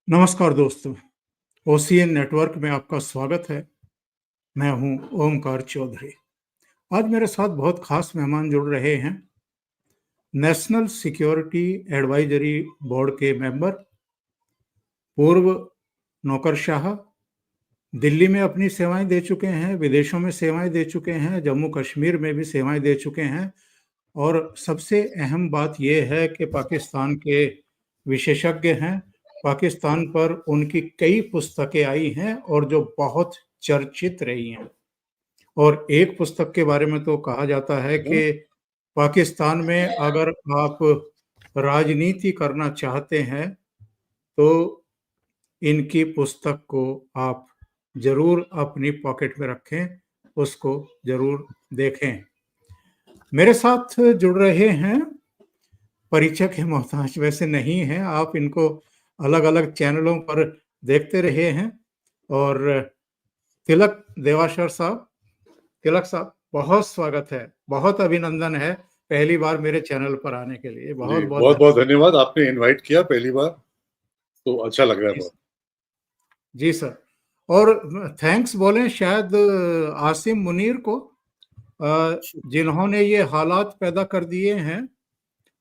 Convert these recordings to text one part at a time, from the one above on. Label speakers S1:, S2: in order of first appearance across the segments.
S1: नमस्कार दोस्तों, OCN network में आपका स्वागत है। मैं हूं ओमकार चौधरी। आज मेरे साथ बहुत खास मेहमान जुड़ रहे हैं। नेशनल सिक्योरिटी एडवाइजरी बोर्ड के मेंबर, पूर्व नौकरशाह, दिल्ली में अपनी सेवाएं दे चुके हैं, विदेशों में सेवाएं दे चुके हैं, जम्मू कश्मीर में भी सेवाएं दे चुके हैं और सबसे अहम बात यह है कि पाकिस्तान के विशेषज्ञ हैं। पाकिस्तान पर उनकी कई पुस्तकें आई हैं और जो बहुत चर्चित रही हैं। और एक पुस्तक के बारे में तो कहा जाता है कि पाकिस्तान में अगर आप राजनीति करना चाहते हैं तो इनकी पुस्तक को आप जरूर अपनी पॉकेट में रखें, उसको जरूर देखें। मेरे साथ जुड़ रहे हैं, परिचय के मोहताज वैसे नहीं हैं, आप इनको अलग अलग चैनलों पर देखते रहे हैं। और तिलक देवाशर साहब, तिलक साहब, बहुत स्वागत है, बहुत अभिनंदन है पहली बार मेरे चैनल पर आने के लिए। बहुत
S2: बहुत धन्यवाद। आपने इनवाइट किया पहली बार, तो अच्छा लग रहा है बहुत।
S1: जी सर, और थैंक्स बोलें शायद आसिम मुनीर को, जिन्होंने ये हालात पैदा कर दिए हैं।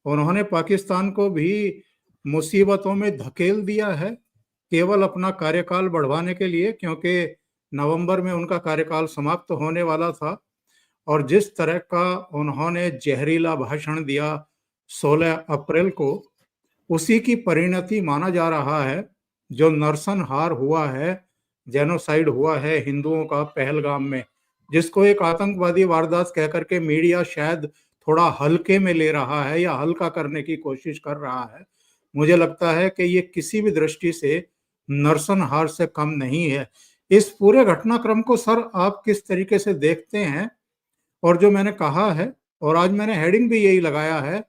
S1: उन्होंने पाकिस्तान को भी मुसीबतों में धकेल दिया है, केवल अपना कार्यकाल बढ़वाने के लिए, क्योंकि नवंबर में उनका कार्यकाल समाप्त होने वाला था। और जिस तरह का उन्होंने जहरीला भाषण दिया 16 अप्रैल को, उसी की परिणति माना जा रहा है। जो नरसंहार हुआ है, जेनोसाइड हुआ है हिंदुओं का पहलगाम में, जिसको एक आतंकवादी वारदात कहकर के मीडिया शायद थोड़ा हल्के में ले रहा है या हल्का करने की कोशिश कर रहा है, मुझे लगता है कि ये किसी भी दृष्टि से नरसंहार से कम नहीं है। इस पूरे घटनाक्रम को सर आप किस तरीके से देखते हैं? और जो मैंने कहा है, और आज मैंने हेडिंग भी यही लगाया है,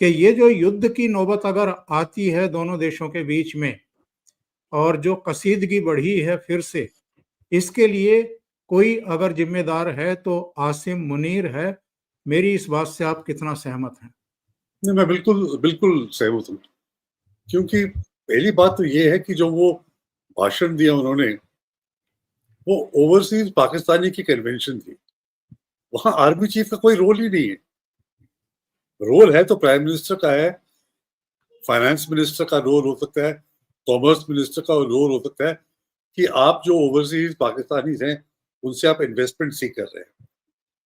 S1: कि ये जो युद्ध की नौबत अगर आती है दोनों देशों के बीच में, और जो कसीदगी बढ़ी है फिर से, इसके लिए कोई अगर जिम्मेदार है तो आसिम मुनीर है। मेरी इस बात से आप कितना सहमत हैं?
S2: नहीं, मैं बिल्कुल सहमत हूँ, क्योंकि पहली बात तो ये है कि जो वो भाषण दिया उन्होंने, वो ओवरसीज पाकिस्तानी की कन्वेंशन थी। वहां आर्मी चीफ का कोई रोल ही नहीं है। रोल है तो प्राइम मिनिस्टर का है, फाइनेंस मिनिस्टर का रोल हो सकता है, कॉमर्स मिनिस्टर का रोल हो सकता है कि आप जो ओवरसीज पाकिस्तानी हैं उनसे आप इन्वेस्टमेंट सीख कर रहे हैं।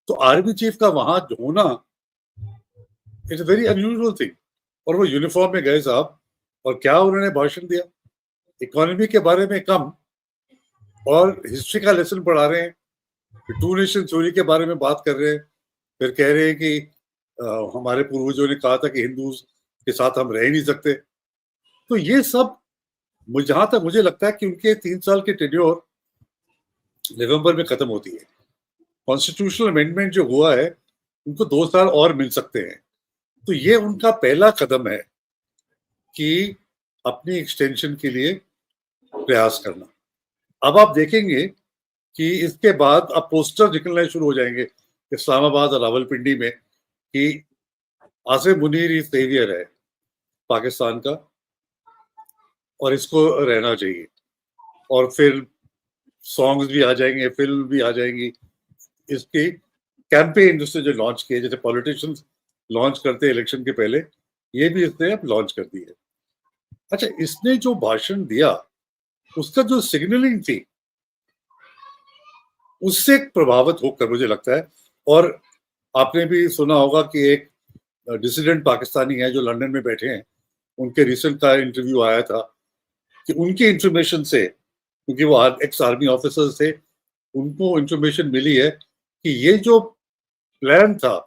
S2: तो आर्मी चीफ का वहां होना it's a very unusual thing. और वो यूनिफॉर्म में गए साहब, और क्या उन्होंने भाषण दिया, इकोनॉमी के बारे में कम और हिस्ट्री का लेसन पढ़ा रहे हैं, टू नेशन थ्योरी के बारे में बात कर रहे हैं, फिर कह रहे हैं कि हमारे पूर्वजों ने कहा था कि हिंदू के साथ हम रह ही नहीं सकते। तो ये सब जहां तक मुझे लगता है कि उनके 3 साल की टेन्योर नवंबर में खत्म होती है। कॉन्स्टिट्यूशनल अमेंडमेंट जो हुआ है उनको 2 साल और मिल सकते हैं। तो ये उनका पहला कदम है कि अपनी एक्सटेंशन के लिए प्रयास करना। अब आप देखेंगे कि इसके बाद अब पोस्टर निकलने शुरू हो जाएंगे इस्लामाबाद और रावलपिंडी में कि आसिम मुनीर ही सेवियर है पाकिस्तान का और इसको रहना चाहिए। और फिर सॉन्ग्स भी आ जाएंगे, फिल्म भी आ जाएंगी। इसकी कैंपेन जिसने जो लॉन्च किए, जैसे पॉलिटिशियंस लॉन्च करते हैं इलेक्शन के पहले, ये भी इसने अब लॉन्च कर दी है। अच्छा, इसने जो भाषण दिया उसका जो सिग्नलिंग थी उससे प्रभावित होकर मुझे लगता है, और आपने भी सुना होगा कि एक डिसिडेंट पाकिस्तानी है जो लंदन में बैठे हैं, उनके रिसेंट का इंटरव्यू आया था कि उनकी इंफॉर्मेशन से, क्योंकि वो एक्स आर्मी ऑफिसर थे, उनको इंफॉर्मेशन मिली है कि ये जो प्लान था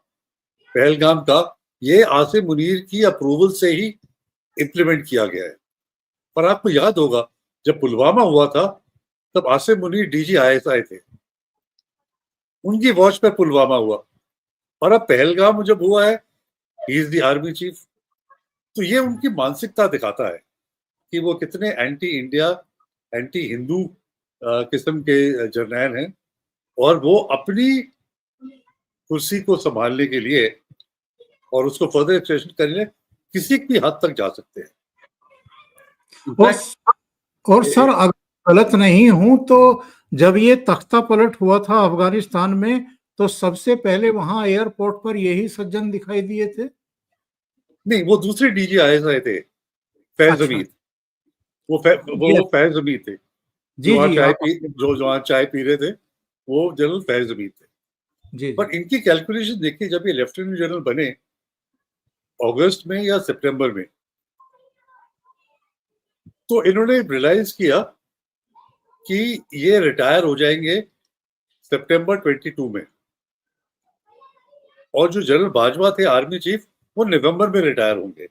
S2: पहलगाम का, ये आसिम मुनीर की अप्रूवल से ही इंप्लीमेंट किया गया है। पर आपको याद होगा जब पुलवामा हुआ था तब आसिम मुनीर डीजी आईएसआई थे, उनकी वॉच पर पुलवामा हुआ, और अब पहलगाम जब हुआ है he is the army chief. तो ये उनकी मानसिकता दिखाता है कि वो कितने एंटी इंडिया, एंटी हिंदू किस्म के जर्नैल हैं, और वो अपनी कुर्सी को संभालने के लिए और उसको फर्दर एक्सटेंशन करने किसी भी हद तक जा सकते हैं।
S1: और सर अगर गलत नहीं हूं तो जब ये तख्ता पलट हुआ था अफगानिस्तान में तो सबसे पहले वहां एयरपोर्ट पर यही सज्जन दिखाई दिए थे।
S2: नहीं, वो दूसरे डीजी आए थे, फैज
S1: अच्छा।
S2: हमीद। वो
S1: यस।
S2: फैज हमीद थे
S1: जी जी
S2: जो वहाँ चाय पी रहे थे, वो जनरल फैज हमीद थे।
S1: जी जी।
S2: पर इनकी कैलकुलेशन देखिए, जब ये लेफ्टिनेंट जनरल बने अगस्त में या सितंबर में, तो इन्होंने रियलाइज किया कि ये रिटायर हो जाएंगे सितंबर 22 में, और जो जनरल बाजवा थे आर्मी चीफ, वो नवंबर में रिटायर होंगे।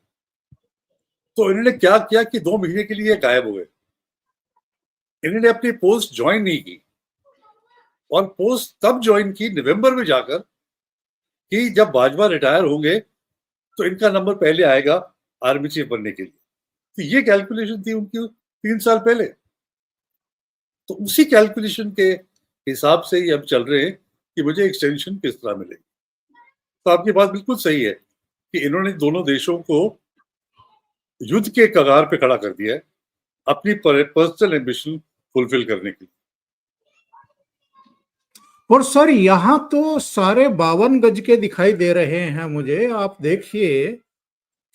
S2: तो इन्होंने क्या किया कि 2 महीने के लिए गायब हो गए। इन्होंने अपनी पोस्ट ज्वाइन नहीं की, और पोस्ट तब ज्वाइन की नवंबर में जाकर कि जब बाजवा रिटायर होंगे तो इनका नंबर पहले आएगा आर्मी चीफ बनने के लिए। तो ये कैलकुलेशन थी उनकी 3 साल पहले। तो उसी कैलकुलेशन के हिसाब से ही अब चल रहे हैं कि मुझे एक्सटेंशन किस तरह मिलेगी। तो आपकी बात बिल्कुल सही है कि इन्होंने दोनों देशों को युद्ध के कगार पे खड़ा कर दिया है अपनी पर्सनल एम्बिशन फुलफिल करने के लिए।
S1: और सर यहाँ तो सारे 52 गज के दिखाई दे रहे हैं मुझे। आप देखिए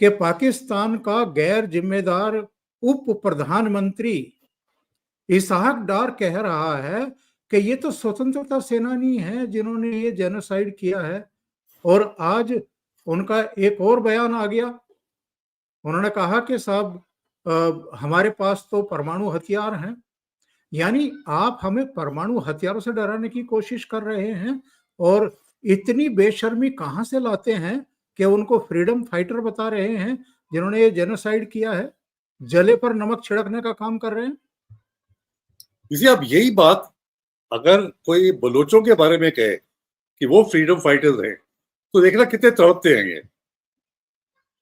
S1: कि पाकिस्तान का गैर जिम्मेदार उप प्रधानमंत्री इसहाक डार कह रहा है कि ये तो स्वतंत्रता सेनानी हैं जिन्होंने ये जेनोसाइड किया है। और आज उनका एक और बयान आ गया। उन्होंने कहा कि साहब हमारे पास तो परमाणु हथियार हैं। यानी आप हमें परमाणु हथियारों से डराने की कोशिश कर रहे हैं। और इतनी बेशर्मी कहां से लाते हैं कि उनको फ्रीडम फाइटर बता रहे हैं जिन्होंने ये जेनोसाइड किया है। जले पर नमक छिड़कने का काम कर रहे हैं।
S2: इसी अब यही बात अगर कोई बलोचों के बारे में कहे कि वो फ्रीडम फाइटर्स हैं, तो देखना कितने तड़पते हैं ये।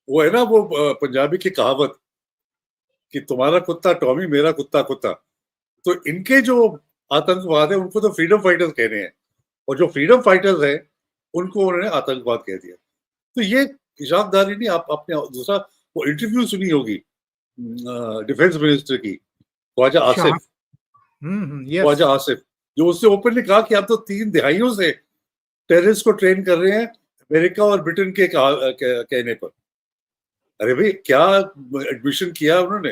S2: वो है ना वो पंजाबी की कहावत कि तुम्हारा कुत्ता टॉमी, मेरा कुत्ता कुत्ता। तो इनके जो आतंकवाद है उनको तो फ्रीडम फाइटर्स कह रहे हैं, और जो फ्रीडम फाइटर्स हैं उनको उन्होंने आतंकवाद कह दिया। तो ये इशाकदारी नहीं। आप आपने दूसरा वो इंटरव्यू सुनी होगी डिफेंस मिनिस्टर की, ख्वाजा
S1: शाह।
S2: आसिफ।
S1: यस।
S2: ख्वाजा आसिफ जो उससे ओपनली कहा कि आप तो 3 दहाइयों से टेररिस्ट को ट्रेन कर रहे हैं अमेरिका और ब्रिटेन के कहने पर। अरे भाई, क्या एडमिशन किया उन्होंने?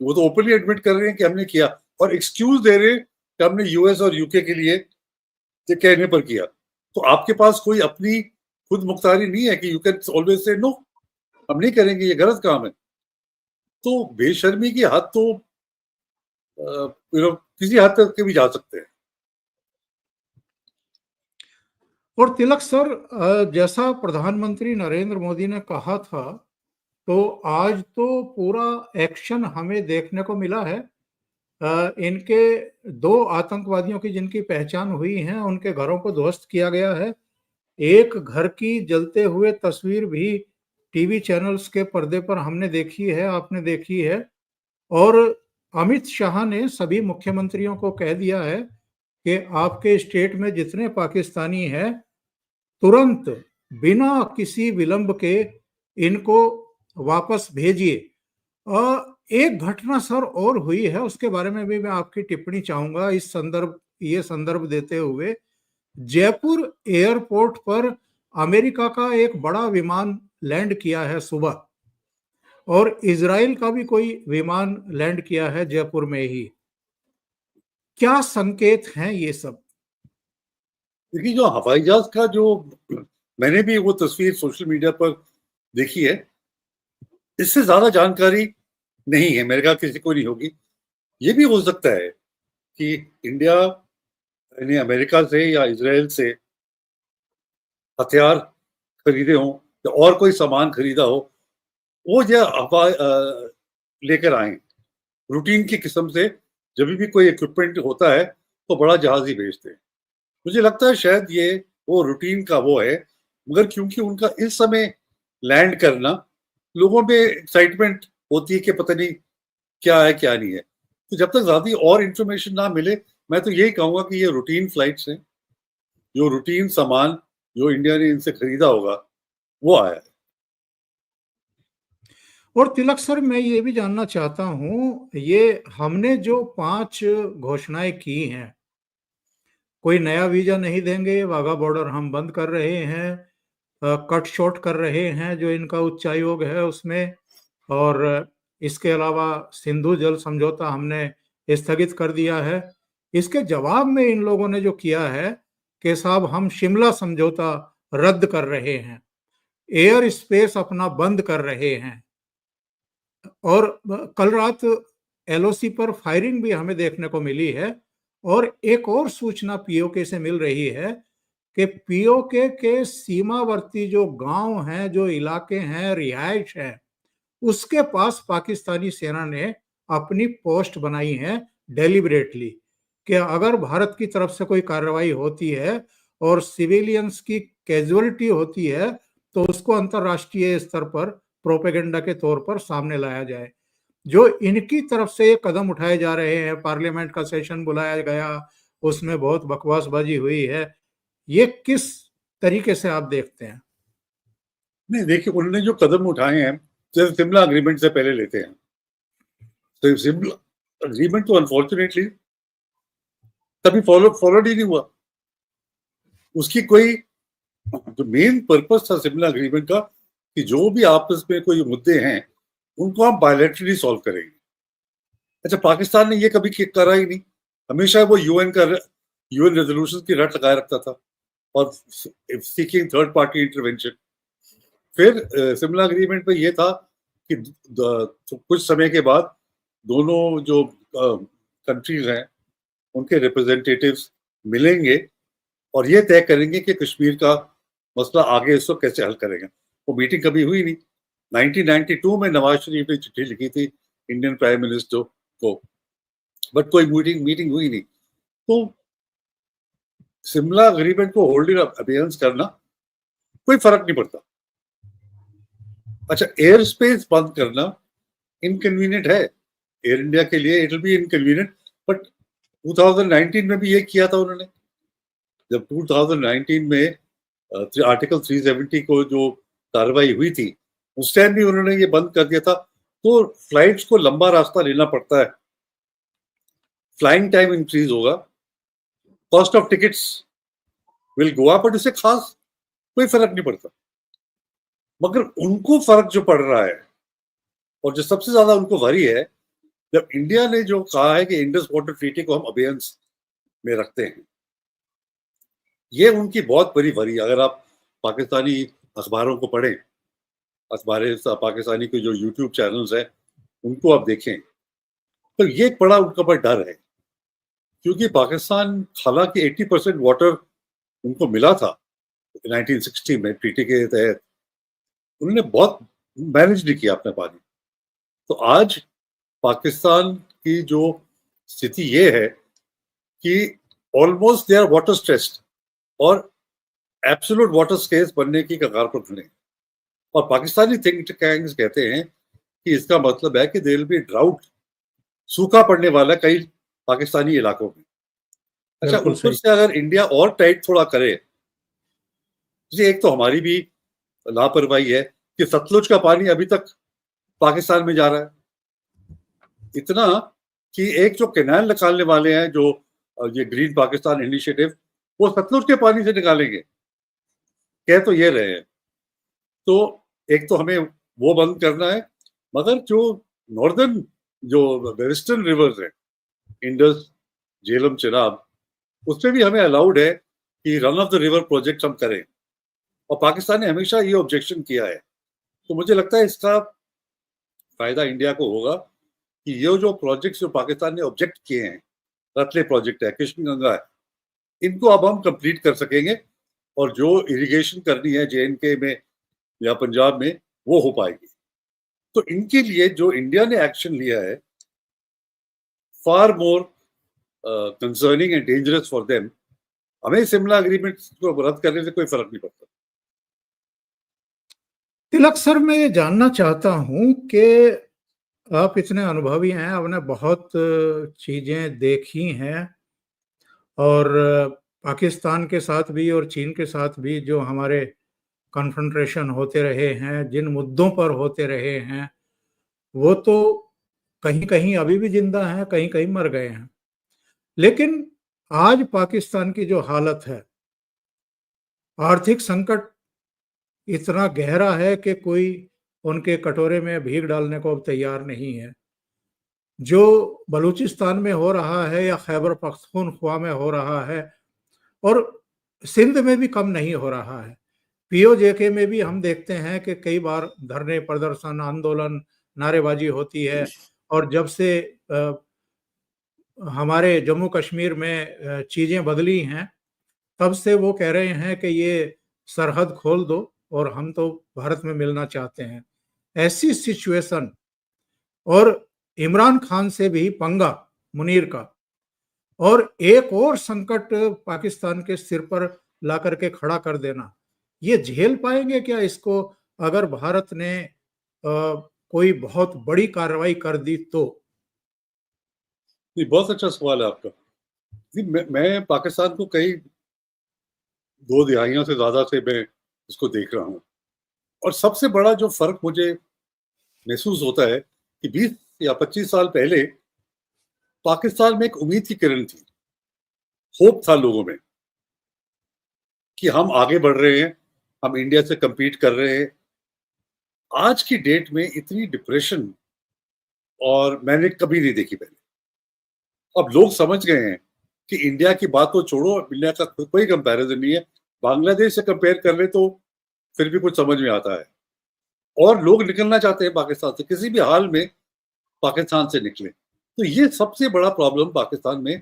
S2: वो तो ओपनली एडमिट कर रहे हैं कि हमने किया, और एक्सक्यूज दे रहे हैं कि हमने यूएस और यूके के लिए ये कहने पर किया। तो आपके पास कोई अपनी खुद मुख्तारी नहीं है कि you can always say no, हम नहीं करेंगे, ये गलत काम है। तो बेशर्मी की हद तो किसी हद तक के भी जा सकते हैं।
S1: और तिलक सर जैसा प्रधानमंत्री नरेंद्र मोदी ने कहा था तो आज तो पूरा एक्शन हमें देखने को मिला है। इनके 2 आतंकवादियों की जिनकी पहचान हुई है उनके घरों को ध्वस्त किया गया है। एक घर की जलते हुए तस्वीर भी टीवी चैनल्स के पर्दे पर हमने देखी है, आपने देखी है। और अमित शाह ने सभी मुख्यमंत्रियों को कह दिया है कि आपके स्टेट में जितने पाकिस्तानी हैं तुरंत बिना किसी विलंब के इनको वापस भेजिए। एक घटना सर और हुई है उसके बारे में भी मैं आपकी टिप्पणी चाहूंगा ये संदर्भ देते हुए। जयपुर एयरपोर्ट पर अमेरिका का एक बड़ा विमान लैंड किया है सुबह, और इजराइल का भी कोई विमान लैंड किया है जयपुर में ही। क्या संकेत हैं ये सब?
S2: देखिए, जो हवाई जहाज का जो मैंने भी वो तस्वीर सोशल मीडिया पर देखी है, इससे ज्यादा जानकारी नहीं है, मेरे ख्याल किसी को नहीं होगी। ये भी हो सकता है कि इंडिया ने अमेरिका से या इजराइल से हथियार खरीदे हों या और कोई सामान खरीदा हो, वो जो हवा लेकर आए रूटीन की किस्म से। जब भी कोई इक्विपमेंट होता है तो बड़ा जहाज ही भेजते हैं। मुझे लगता है शायद ये वो रूटीन का वो है, मगर क्योंकि उनका इस समय लैंड करना, लोगों में एक्साइटमेंट होती है कि पता नहीं क्या है क्या नहीं है। तो जब तक ज्यादा और इंफॉर्मेशन ना मिले, मैं तो यही कहूंगा कि ये रूटीन फ्लाइट्स हैं, जो रूटीन सामान जो इंडिया ने इनसे खरीदा होगा वो आया है।
S1: और तिलक सर, मैं ये भी जानना चाहता हूँ, ये हमने जो 5 घोषणाएँ की हैं, कोई नया वीज़ा नहीं देंगे, वाघा बॉर्डर हम बंद कर रहे हैं, कट शॉर्ट कर रहे हैं जो इनका उच्चायोग है उसमें, और इसके अलावा सिंधु जल समझौता हमने स्थगित कर दिया है। इसके जवाब में इन लोगों ने जो किया है कि साहब हम शिमला समझौता रद्द कर रहे हैं, एयर स्पेस अपना बंद कर रहे हैं, और कल रात एलओसी पर फायरिंग भी हमें देखने को मिली है। और एक और सूचना पीओके से मिल रही है कि पीओके के सीमावर्ती जो गांव हैं, जो इलाके हैं, रिहाइश है, उसके पास पाकिस्तानी सेना ने अपनी पोस्ट बनाई है डेलिबरेटली, कि अगर भारत की तरफ से कोई कार्रवाई होती है और सिविलियंस की कैजुअलिटी होती है तो उसको अंतर्राष्ट्रीय स्तर पर प्रोपेगेंडा के तौर पर सामने लाया जाए। जो इनकी तरफ से ये कदम उठाए जा रहे हैं, पार्लियामेंट का सेशन बुलाया गया, उसमें बहुत बकवासबाजी हुई है, ये किस तरीके से आप देखते हैं?
S2: नहीं, देखिए, उन्होंने जो कदम उठाए हैं, जैसे शिमला अग्रीमेंट से पहले लेते हैं, तो शिमला अग्रीमेंट तो अनफॉर्चुनेटली कभी फॉलोड ही नहीं हुआ। उसकी कोई जो मेन पर्पस था शिमला अग्रीमेंट का, कि जो भी आपस में कोई मुद्दे हैं उनको हम बायलैटरली सॉल्व करेंगे। अच्छा, पाकिस्तान ने ये कभी करा ही नहीं। हमेशा वो यूएन रेजोल्यूशन की रट लगाए रखता था और सीकिंग थर्ड पार्टी इंटरवेंशन। फिर शिमला अग्रीमेंट में ये था कि तो कुछ समय के बाद दोनों जो कंट्रीज हैं उनके रिप्रेजेंटेटिव्स मिलेंगे और ये तय करेंगे कि कश्मीर का मसला आगे इसको कैसे हल करेंगे। वो मीटिंग कभी हुई नहीं। 1992 में नवाज शरीफ ने चिट्ठी लिखी थी इंडियन प्राइम मिनिस्टर को, बट कोई मीटिंग हुई नहीं। तो शिमला अग्रीमेंट को होल्डिंग अबेयंस करना कोई फर्क नहीं पड़ता। अच्छा, एयर स्पेस बंद करना इनकन्वीनियंट है एयर इंडिया के लिए, it will be inconvenient, but 2019 में भी ये किया था उन्होंने। जब 2019 में आर्टिकल 370 को जो कार्रवाई हुई थी, उस टाइम भी उन्होंने ये बंद कर दिया था। तो फ्लाइट्स को लंबा रास्ता लेना पड़ता है, फ्लाइंग टाइम इंक्रीज होगा, cost of tickets will go up, but इससे खास कोई फर्क नहीं पड़ता। मगर उनको फर्क जो पड़ रहा है और जो सबसे ज्यादा उनको वरी है, जब इंडिया ने जो कहा है कि इंडस वाटर ट्रीटी को हम अबेयंस में रखते हैं, ये उनकी बहुत बड़ी वरी। अगर आप पाकिस्तानी अखबारों को पढ़ें, पाकिस्तानी के जो यूट्यूब चैनल्स हैं उनको आप देखें, तो ये एक बड़ा उनका बड़ा डर है। क्योंकि पाकिस्तान, हालांकि 80% वाटर उनको मिला था 1960 में ट्रीटी के तहत, उन्होंने बहुत मैनेज नहीं किया अपना पानी। तो आज पाकिस्तान की जो स्थिति ये है कि almost they are water stressed और एब्सोल्यूट वाटर स्केर्स बनने की कगार पर खड़े। और पाकिस्तानी थिंक टैंक्स कहते हैं कि इसका मतलब है कि देयर विल बी ड्राउट, सूखा पड़ने वाला कई पाकिस्तानी इलाकों में। अच्छा, ऊपर से अगर इंडिया और टाइट थोड़ा करे, एक तो हमारी भी लापरवाही है कि सतलुज का पानी अभी तक पाकिस्तान में जा रहा है, इतना कि एक जो कैनाल निकालने वाले हैं, जो ये ग्रीन पाकिस्तान इनिशिएटिव, वो सतलुज के पानी से निकालेंगे, कह तो ये रहे हैं। तो एक तो हमें वो बंद करना है, मगर जो नॉर्दर्न, जो वेस्टर्न रिवर्स है, इंडस, झेलम, चिनाब, उसमें भी हमें अलाउड है कि run of the river project हम करें। और पाकिस्तान ने हमेशा ये ऑब्जेक्शन किया है। तो मुझे लगता है इसका फायदा इंडिया को होगा कि ये जो प्रोजेक्ट्स जो पाकिस्तान ने ऑब्जेक्ट किए हैं, रतले प्रोजेक्ट है, कृष्ण गंगा है, इनको अब हम कंप्लीट कर सकेंगे और जो इरिगेशन करनी है JNK में या पंजाब में, वो हो पाएगी। तो इनके लिए जो इंडिया ने एक्शन लिया है, far more concerning and dangerous for them. हमें शिमला एग्रीमेंट को रद्द करने से कोई फर्क नहीं पड़ता।
S1: तिलक सर, मैं ये जानना चाहता हूं कि आप इतने अनुभवी हैं, आपने बहुत चीजें देखी हैं, और पाकिस्तान के साथ भी और चीन के साथ भी जो हमारे कन्फ्रंटेशन होते रहे हैं, जिन मुद्दों पर होते रहे हैं, वो तो कहीं कहीं अभी भी जिंदा हैं, कहीं कहीं मर गए हैं। लेकिन आज पाकिस्तान की जो हालत है, आर्थिक संकट इतना गहरा है कि कोई उनके कटोरे में भीख डालने को अब तैयार नहीं है। जो बलूचिस्तान में हो रहा है या खैबर पख्तूनख्वा में हो रहा है, और सिंध में भी कम नहीं हो रहा है। पीओजेके में भी हम देखते हैं कि कई बार धरने, प्रदर्शन, आंदोलन, नारेबाजी होती है। और जब से हमारे जम्मू कश्मीर में चीज़ें बदली हैं, तब से वो कह रहे हैं कि ये सरहद खोल दो और हम तो भारत में मिलना चाहते हैं। ऐसी सिचुएशन, और इमरान खान से भी पंगा मुनीर का, और एक और संकट पाकिस्तान के सिर पर ला करके खड़ा कर देना, ये झेल पाएंगे क्या इसको? अगर भारत ने कोई बहुत बड़ी कार्रवाई कर दी तो?
S2: नहीं, बहुत अच्छा सवाल है आपका। जी, मैं पाकिस्तान को कई 2 दिहाइयों से ज़्यादा से मैं इसको देख रहा हूँ, और सबसे बड़ा जो फ़र्क मुझे महसूस होता है कि 20 या 25 साल पहले पाकिस्तान में एक उम्मीद की किरण थी, होप था लोगों में कि हम आगे बढ़ रहे हैं, हम इंडिया से कम्पीट कर रहे हैं। आज की डेट में इतनी डिप्रेशन और मैंने कभी नहीं देखी पहले। अब लोग समझ गए हैं कि इंडिया की बात तो छोड़ो, इंडिया का कोई कंपैरिजन नहीं है। बांग्लादेश से कंपेयर कर ले तो फिर भी कुछ समझ में आता है, और लोग निकलना चाहते हैं पाकिस्तान से, किसी भी हाल में पाकिस्तान से निकले। तो ये सबसे बड़ा प्रॉब्लम पाकिस्तान में,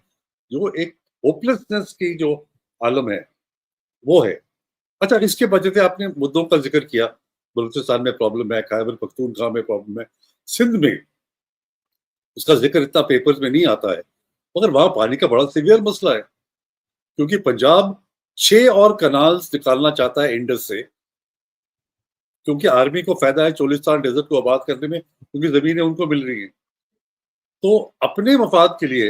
S2: जो एक होपलेसनेस की जो आलम है, वो है। अच्छा, इसके वजह से आपने मुद्दों का जिक्र किया, बलूचिस्तान में प्रॉब्लम है, खैबर पख्तूनख्वा में प्रॉब्लम है, सिंध में उसका जिक्र इतना पेपर्स में नहीं आता है, मगर वहां पानी का बड़ा सीवियर मसला है, क्योंकि पंजाब 6 और कनाल्स निकालना चाहता है इंडस से, क्योंकि आर्मी को फायदा है चोलिस्तान डेजर्ट को आबाद करने में, क्योंकि जमीनें उनको मिल रही हैं। तो अपने मफाद के लिए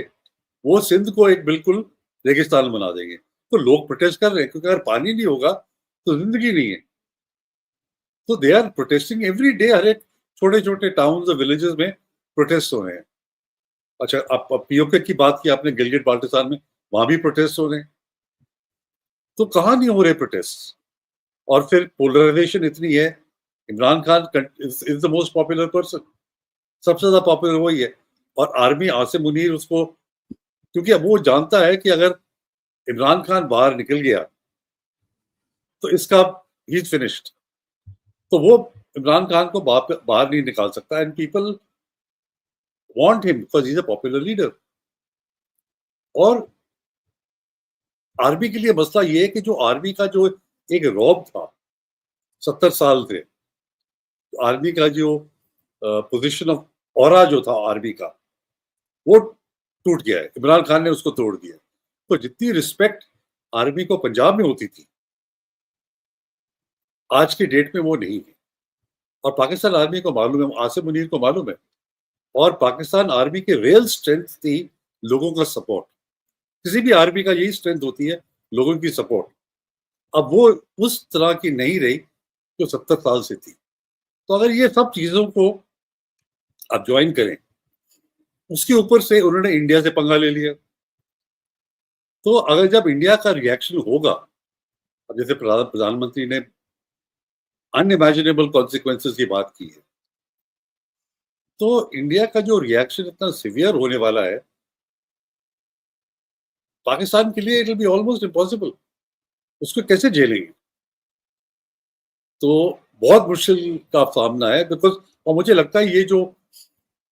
S2: वो सिंध को एक बिल्कुल रेगिस्तान बना देंगे। तो लोग प्रोटेस्ट कर रहे हैं, क्योंकि अगर पानी नहीं होगा तो जिंदगी नहीं है। तो they are protesting every day, हर एक छोटे छोटे टाउन्स और विलेजेस में प्रोटेस्ट हो रहे हैं। अच्छा, आप पीओके की बात की आपने, गिलगिट बाल्टिस्तान में वहां भी प्रोटेस्ट हो रहे हैं। तो कहाँ नहीं हो रहे प्रोटेस्ट? और फिर पोलराइजेशन इतनी है, Imran Khan is the most popular person, सबसे ज्यादा पॉपुलर वही है। और आर्मी, आसिम मुनीर उसको, क्योंकि अब वो जानता है कि अगर इमरान खान बाहर निकल गया तो इसका ही इज फिनिश्ड। तो वो इमरान खान को बाहर नहीं निकाल सकता, and people want him because he is a popular leader. और आर्मी के लिए मसला ये है कि जो आर्मी का जो एक रौब था 70 साल से, आर्मी का जो पोजीशन ऑफ ऑरा जो था आर्मी का, वो टूट गया है। इमरान खान ने उसको तोड़ दिया। तो जितनी रिस्पेक्ट आर्मी को पंजाब में होती थी, आज की डेट में वो नहीं है। और पाकिस्तान आर्मी को मालूम है, आसिम मुनीर को मालूम है, और पाकिस्तान आर्मी की रियल स्ट्रेंथ थी लोगों का सपोर्ट। किसी भी आर्मी का यही स्ट्रेंथ होती है, लोगों की सपोर्ट। अब वो उस तरह की नहीं रही जो 70 साल से थी। तो अगर ये सब चीजों को आप ज्वाइन करें, उसके ऊपर से उन्होंने इंडिया से पंगा ले लिया। तो अगर जब इंडिया का रिएक्शन होगा, अब जैसे प्रधानमंत्री ने अनइमेजिनेबल कॉन्सिक्वेंसेस की बात की है, तो इंडिया का जो रिएक्शन इतना सिवियर होने वाला है, पाकिस्तान के लिए it will be almost impossible. उसको कैसे झेलेंगे? तो बहुत मुश्किल का सामना है, बिकॉज, और मुझे लगता है ये जो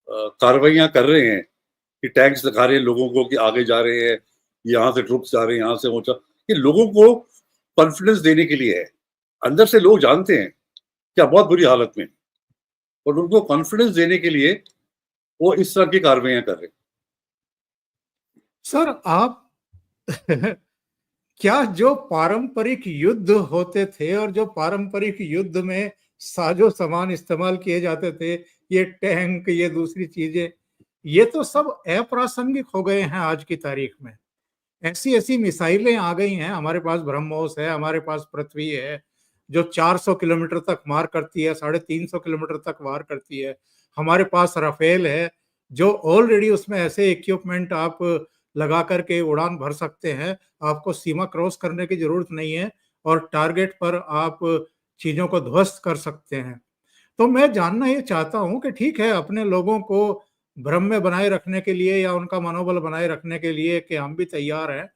S2: कार्रवाइयां कर रहे हैं कि टैंक्स दिखा रहे हैं लोगों को कि आगे जा रहे हैं, यहाँ से ट्रुप्स जा रहे हैं, यहाँ से वो ये लोगों को कॉन्फिडेंस देने के लिए है। अंदर से लोग जानते हैं क्या बहुत बुरी हालत में, और उनको कॉन्फिडेंस देने के लिए वो इस तरह की कार्रवाइयां कर रहे हैं।
S1: सर, आप क्या जो पारंपरिक युद्ध होते थे और जो पारंपरिक युद्ध में साजो सामान इस्तेमाल किए जाते थे, ये टैंक, ये दूसरी चीजें, ये तो सब अप्रासंगिक हो गए हैं आज की तारीख में। ऐसी ऐसी मिसाइलें आ गई हैं, हमारे पास ब्रह्मोस है, हमारे पास पृथ्वी है, जो 400 किलोमीटर तक मार करती है, 350 किलोमीटर तक मार करती है। हमारे पास राफेल है, जो ऑलरेडी उसमें ऐसे इक्विपमेंट आप लगा करके उड़ान भर सकते हैं, आपको सीमा क्रॉस करने की जरूरत नहीं है और टारगेट पर आप चीजों को ध्वस्त कर सकते हैं। तो मैं जानना ये चाहता हूँ कि ठीक है, अपने लोगों को भ्रम में बनाए रखने के लिए या उनका मनोबल बनाए रखने के लिए कि हम भी तैयार हैं,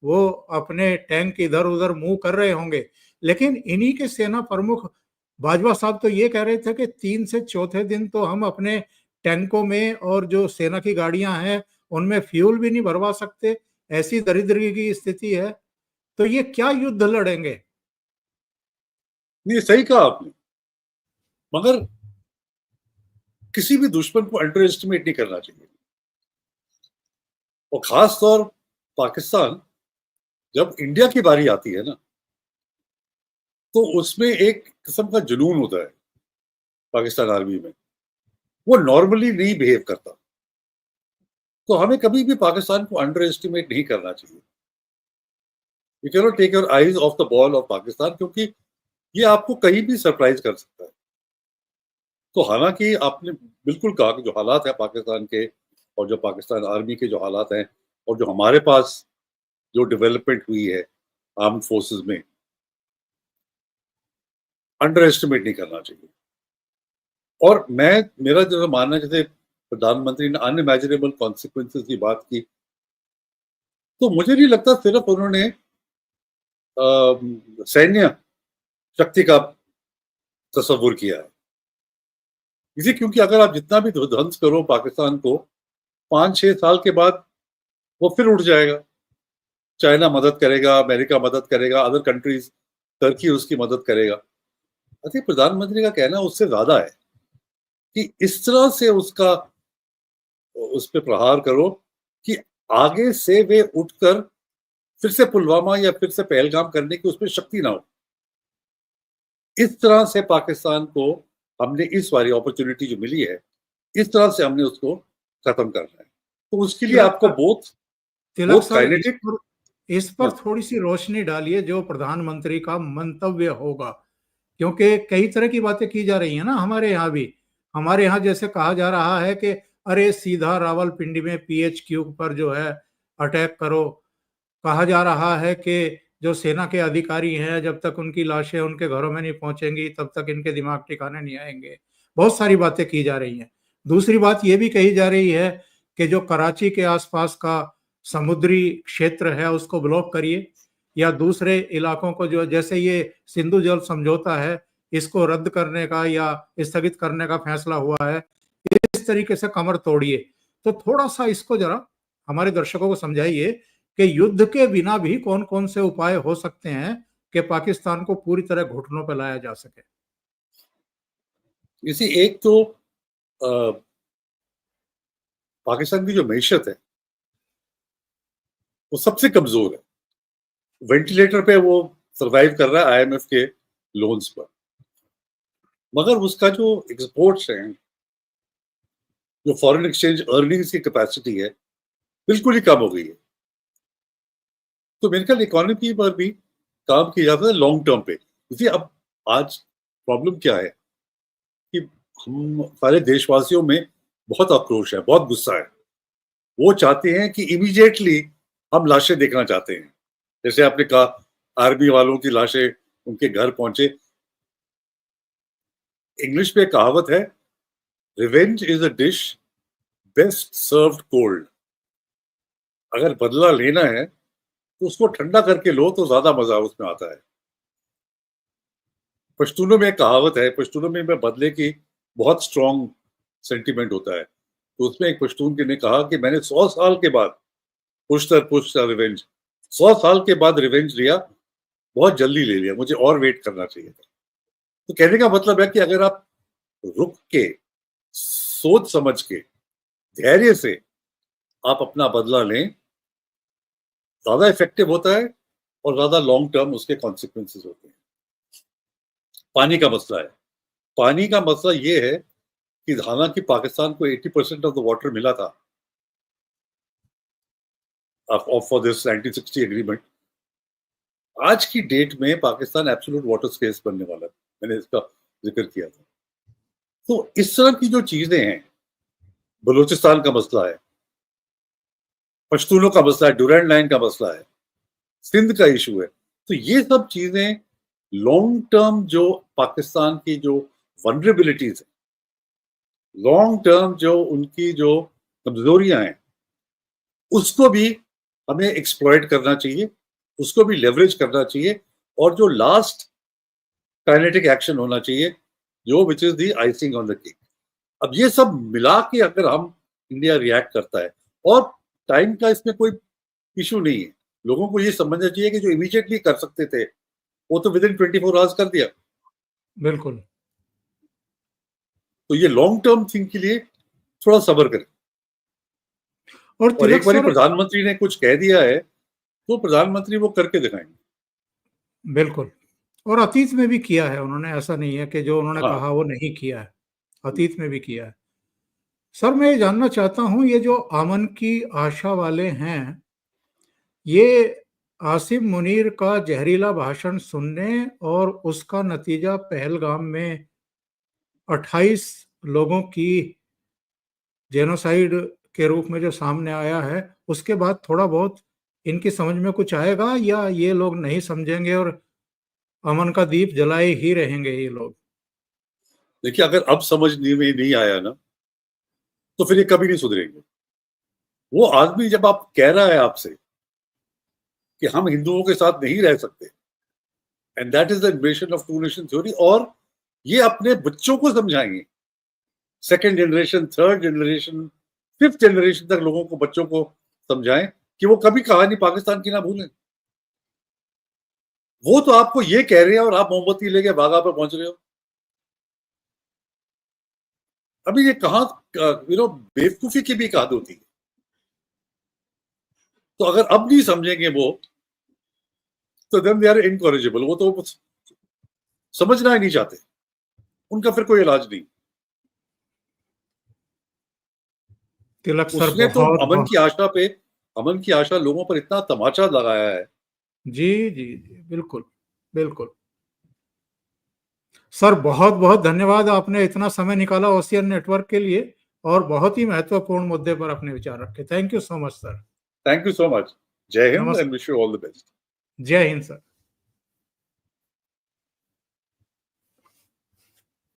S1: वो अपने टैंक इधर-उधर मूव कर रहे होंगे। लेकिन इन्हीं के सेना प्रमुख बाजवा साहब तो ये कह रहे थे कि 3 से चौथे दिन तो हम अपने टैंकों में और जो सेना की गाड़ियां हैं, उनमें फ्यूल भी नहीं भरवा सकते। ऐसी दरिद्री की स्थिति है। तो ये क्या युद्ध लड़ेंगे?
S2: नहीं, सही कहा आपने। मगर किसी भी दुश्मन को अंडर एस्टिमेट नहीं करना चाहिए, और खास तौर पाकिस्तान, जब इंडिया की बारी आती है ना, तो उसमें एक किस्म का जुनून होता है पाकिस्तान आर्मी में। वो नॉर्मली नहीं बिहेव करता। तो हमें कभी भी पाकिस्तान को अंडर एस्टिमेट नहीं करना चाहिए। You can not take your eyes off the ball off Pakistan, क्योंकि ये आपको कहीं भी सरप्राइज कर सकता है। तो हालांकि आपने बिल्कुल कहा कि जो हालात है पाकिस्तान के, और जो पाकिस्तान आर्मी के जो हालात हैं, और जो हमारे पास जो डेवलपमेंट हुई है आर्म फोर्सेस में, अंडर एस्टिमेट नहीं करना चाहिए। और मेरा जो मानना है, जैसे प्रधानमंत्री ने अनइमेजिनेबल कॉन्सिक्वेंसेस की बात की, तो मुझे नहीं लगता सिर्फ उन्होंने सैन्य शक्ति का तस्वुर किया है। इसी क्योंकि अगर आप जितना भी ध्वंस करो पाकिस्तान को, 5-6 साल के बाद वो फिर उठ जाएगा। चाइना मदद करेगा, अमेरिका मदद करेगा, अदर कंट्रीज, टर्की उसकी मदद करेगा। आई थिंक प्रधानमंत्री का कहना उससे ज्यादा है कि इस तरह से उस पर प्रहार करो कि आगे से वे उठकर फिर से पुलवामा या फिर से पहलगाम करने की उसमें शक्ति ना हो। इस तरह से पाकिस्तान को हमने इस बारी अपॉर्चुनिटी जो मिली है, इस तरह से हमने उसको खत्म करना है। तो उसके लिए आपको बोथ
S1: तिलक सर,
S2: काइनेटिक।
S1: इस पर थोड़ी सी रोशनी डालिए, जो प्रधानमंत्री का मंतव्य होगा, क्योंकि कई तरह की बातें की जा रही है ना हमारे यहाँ भी। हमारे यहाँ जैसे कहा जा रहा है कि अरे सीधा रावलपिंडी में पीएचक्यू पर जो है अटैक करो। कहा जा रहा है कि जो सेना के अधिकारी हैं, जब तक उनकी लाशें उनके घरों में नहीं पहुंचेंगी तब तक इनके दिमाग ठिकाने नहीं आएंगे। बहुत सारी बातें की जा रही हैं। दूसरी बात ये भी कही जा रही है कि जो कराची के आसपास का समुद्री क्षेत्र है उसको ब्लॉक करिए, या दूसरे इलाकों को, जो जैसे ये सिंधु जल समझौता है, इसको रद्द करने का या स्थगित करने का फैसला हुआ है, इस तरीके से कमर तोड़िए। तो थोड़ा सा इसको जरा हमारे दर्शकों को समझाइए कि युद्ध के बिना भी कौन कौन से उपाय हो सकते हैं कि पाकिस्तान को पूरी तरह घुटनों पर लाया जा सके।
S2: इसी एक तो पाकिस्तान की जो मैशत है वो सबसे कमजोर है। वेंटिलेटर पे वो सरवाइव कर रहा है आईएमएफ के लोन्स पर, मगर उसका जो एक्सपोर्ट्स हैं, जो फॉरेन एक्सचेंज अर्निंग्स की कैपेसिटी है, बिल्कुल ही कम हो गई है। तो मेरे ख्याल इकोनॉमी पर भी काम किया जाता है लॉन्ग टर्म पे। इसी अब आज प्रॉब्लम क्या है कि हम सारे देशवासियों में बहुत आक्रोश है, बहुत गुस्सा है। वो चाहते हैं कि इमीडिएटली हम लाशें देखना चाहते हैं। जैसे आपने कहा, आर्मी वालों की लाशें उनके घर पहुंचे। इंग्लिश में कहावत है, revenge is a dish best served cold. अगर बदला लेना है तो उसको ठंडा करके लो तो ज्यादा मजा उसमें आता है। पश्तूनों में एक कहावत है, पश्तूनों में बदले की बहुत स्ट्रॉन्ग सेंटीमेंट होता है। तो उसमें एक पश्तून ने कहा कि मैंने 100 साल के बाद पुश रिवेंज, 100 साल के बाद रिवेंज लिया, बहुत जल्दी ले लिया, मुझे और वेट करना चाहिए था। तो कहने का मतलब है कि अगर आप रुक के, सोच समझ के, धैर्य से आप अपना बदला लें, ज्यादा इफेक्टिव होता है और ज्यादा लॉन्ग टर्म उसके कॉन्सिक्वेंसेस होते हैं। पानी का मसला है। पानी का मसला ये है कि हालांकि पाकिस्तान को 80% ऑफ द वाटर मिला था फॉर दिस 1960 एग्रीमेंट, आज की डेट में पाकिस्तान एब्सोल्यूट वाटर स्केर्स बनने वाला है, मैंने इसका जिक्र किया था। तो इस तरह की जो चीजें हैं, बलूचिस्तान का मसला है, पश्तूनों का मसला है, ड्यूरैंड लाइन का मसला है, सिंध का इशू है, तो ये सब चीजें लॉन्ग टर्म जो पाकिस्तान की जो वनरेबिलिटीज है, लॉन्ग टर्म जो उनकी जो कमजोरियां हैं, उसको भी हमें एक्सप्लॉइट करना चाहिए, उसको भी लेवरेज करना चाहिए, और जो लास्ट काइनेटिक एक्शन होना चाहिए, जो which is the icing on the cake. अब ये सब मिला के अगर हम इंडिया रिएक्ट करता है, और टाइम का इसमें कोई इशू नहीं है, लोगों को ये समझना चाहिए कि जो इमीडिएटली कर सकते थे वो तो विद इन 24 आवर्स कर दिया।
S1: बिल्कुल।
S2: तो ये लॉन्ग टर्म थिंग के लिए थोड़ा सब्र करें।
S1: और
S2: और
S1: तिलक
S2: एक बार
S1: सर,
S2: प्रधानमंत्री ने कुछ कह दिया है तो प्रधानमंत्री वो करके दिखाएंगे।
S1: बिल्कुल, और अतीत में भी किया है उन्होंने, ऐसा नहीं है कि जो उन्होंने
S2: हाँ,
S1: कहा वो नहीं किया है, अतीत में भी किया है। सर मैं ये जानना चाहता हूँ, ये जो अमन की आशा वाले हैं, ये आसिम मुनीर का जहरीला भाषण सुनने और उसका नतीजा पहलगाम में 28 लोगों की जेनोसाइड के रूप में जो सामने आया है, उसके बाद थोड़ा बहुत इनकी समझ में कुछ आएगा, या ये लोग नहीं समझेंगे और अमन का दीप जलाए ही रहेंगे ये लोग?
S2: देखिए, अगर अब समझ में नहीं आया ना, तो फिर ये कभी नहीं सुधरेंगे। वो आदमी जब आप कह रहा है आपसे कि हम हिंदुओं के साथ नहीं रह सकते, and that is the invention of two nation theory, और ये अपने बच्चों को समझाएंगे, second generation, third generation, fifth generation तक लोगों को, बच्चों को समझाएं कि वो कभी कहानी पाकिस्तान की ना भूलें। वो तो आपको ये कह रहे हैं और आप मोमबत्ती लेके बागा पे पहुंच रहे हो। अभी ये कहां बेवकूफी की भी कहानी होती है। तो अगर अब नहीं समझेंगे वो, तो देन दे आर इनकॉरेजिबल। वो तो समझना ही नहीं चाहते, उनका फिर कोई इलाज नहीं।
S1: तिलक सर
S2: उसने तो
S1: बहुत
S2: अमन
S1: बहुत,
S2: की आशा पे, अमन की आशा लोगों पर इतना तमाचा लगाया है।
S1: जी जी जी, बिल्कुल बिल्कुल। सर बहुत बहुत धन्यवाद, आपने इतना समय निकाला ओशियन नेटवर्क के लिए और बहुत ही महत्वपूर्ण मुद्दे पर अपने विचार रखे। Thank you so much sir.
S2: Thank you so much. जय हिंद
S1: नमस्ते।
S2: And wish you all the best.
S1: जय हिंद सर।